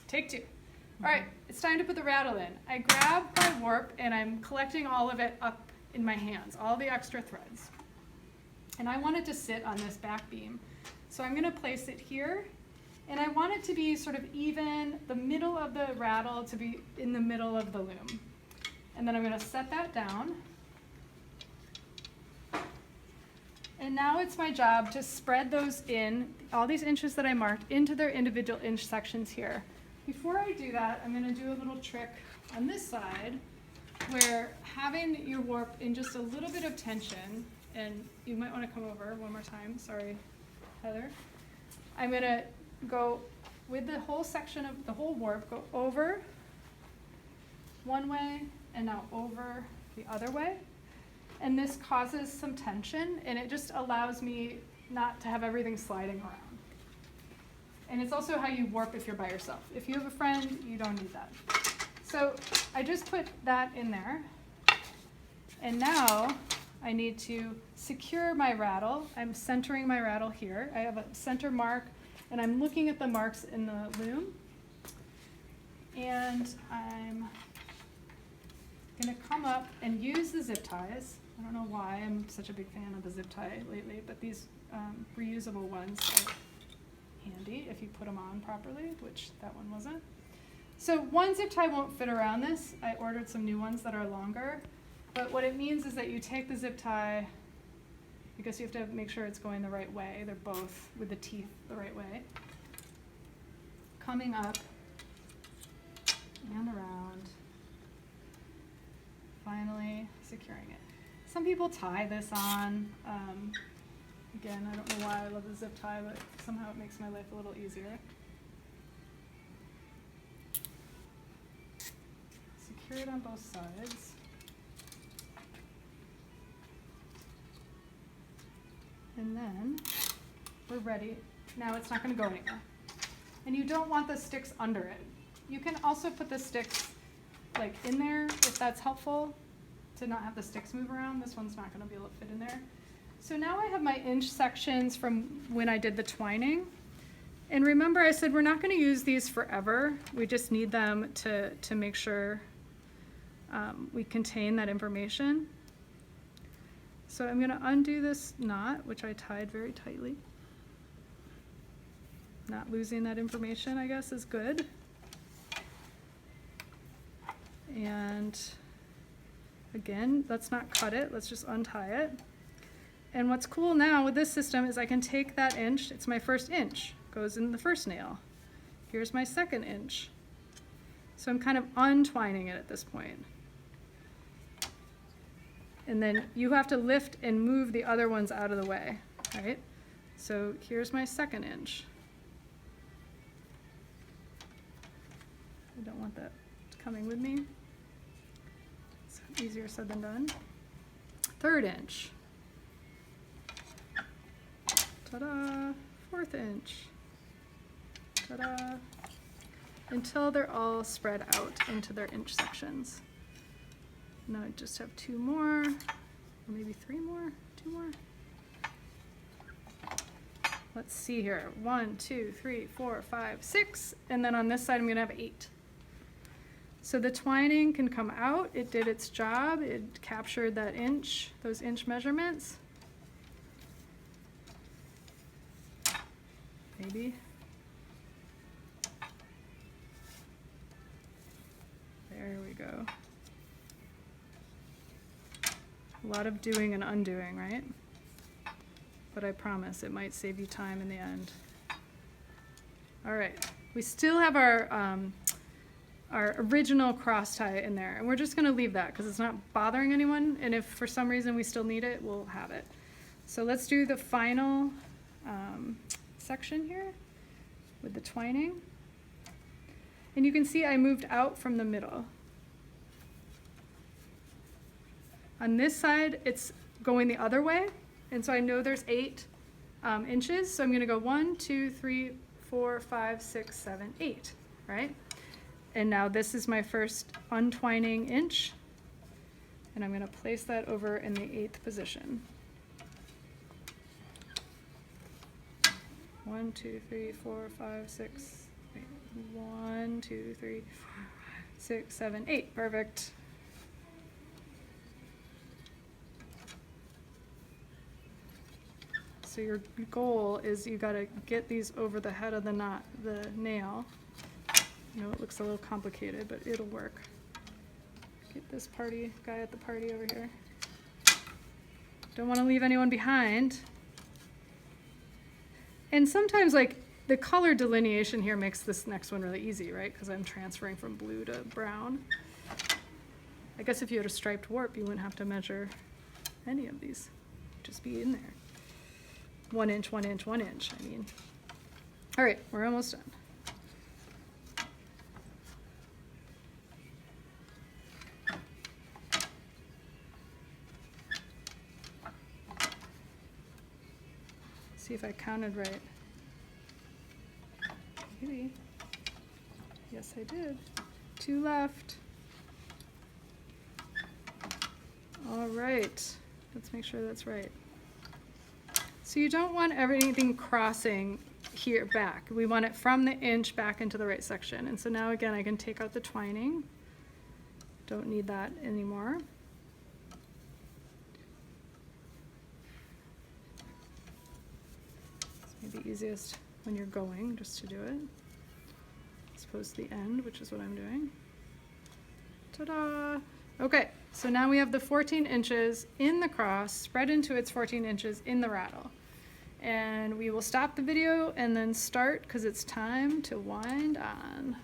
Take two. All right, it's time to put the raddle in. I grab my warp and I'm collecting all of it up in my hands, all the extra threads. And I want it to sit on this back beam. So I'm gonna place it here, and I want it to be sort of even, the middle of the raddle to be in the middle of the loom. And then I'm gonna set that down. And now it's my job to spread those in, all these inches that I marked, into their individual inch sections here. Before I do that, I'm gonna do a little trick on this side where having your warp in just a little bit of tension, and you might wanna come over one more time, sorry, Heather. I'm gonna go with the whole section of the whole warp, go over one way and now over the other way. And this causes some tension, and it just allows me not to have everything sliding around. And it's also how you warp if you're by yourself. If you have a friend, you don't need that. So I just put that in there. And now I need to secure my raddle. I'm centering my raddle here. I have a center mark, and I'm looking at the marks in the loom. And I'm gonna come up and use the zip ties. I don't know why I'm such a big fan of the zip tie lately, but these reusable ones are handy if you put them on properly, which that one wasn't. So one zip tie won't fit around this. I ordered some new ones that are longer, but what it means is that you take the zip tie, because you have to make sure it's going the right way. They're both with the teeth the right way. Coming up and around, finally securing it. Some people tie this on. Again, I don't know why I love the zip tie, but somehow it makes my life a little easier. Secure it on both sides. And then we're ready. Now it's not going to go anywhere. And you don't want the sticks under it. You can also put the sticks like in there if that's helpful to not have the sticks move around. This one's not going to be able to fit in there. So now I have my inch sections from when I did the twining. And remember I said we're not going to use these forever. We just need them to make sure we contain that information. So I'm going to undo this knot, which I tied very tightly. Not losing that information, I guess, is good. And again, let's not cut it, let's just untie it. And what's cool now with this system is I can take that inch, it's my first inch, goes in the first nail. Here's my second inch. So I'm kind of untwining it at this point. And then you have to lift and move the other ones out of the way, right? So here's my second inch. I don't want that coming with me. It's easier said than done. Third inch. Ta-da! Fourth inch. Ta-da! Until they're all spread out into their inch sections. Now I just have two more, or maybe three more, two more. Let's see here. 1, 2, 3, 4, 5, 6, and then on this side I'm gonna have 8. So the twining can come out. It did its job. It captured that inch, those inch measurements. Maybe. There we go. A lot of doing and undoing, right? But I promise it might save you time in the end. All right, we still have our original cross tie in there, and we're just gonna leave that because it's not bothering anyone, and if for some reason we still need it, we'll have it. So let's do the final section here with the twining. And you can see I moved out from the middle. On this side, it's going the other way, and so I know there's 8 inches, so I'm gonna go 1, 2, 3, 4, 5, 6, 7, 8, right? And now this is my first untwining inch, and I'm gonna place that over in the 8th position. 1, 2, 3, 4, 5, 6, 1, 2, 3, 4, 6, 7, 8. Perfect. So your goal is you got to get these over the head of the knot, the nail. I know it looks a little complicated, but it'll work. Get this guy at the party over here. Don't want to leave anyone behind. And sometimes like the color delineation here makes this next one really easy, right? Because I'm transferring from blue to brown. I guess if you had a striped warp, you wouldn't have to measure any of these. Just be in there. 1 inch, 1 inch, 1 inch, I mean. All right, we're almost done. See if I counted right. Maybe. Yes, I did. 2 left. All right, let's make sure that's right. So you don't want everything crossing here back. We want it from the inch back into the right section. And so now again, I can take out the twining. Don't need that anymore. It's maybe easiest when you're going just to do it, as opposed to the end, which is what I'm doing. Ta-da! Okay, so now we have the 14 inches in the cross, spread into its 14 inches in the raddle. And we will stop the video and then start because it's time to wind on.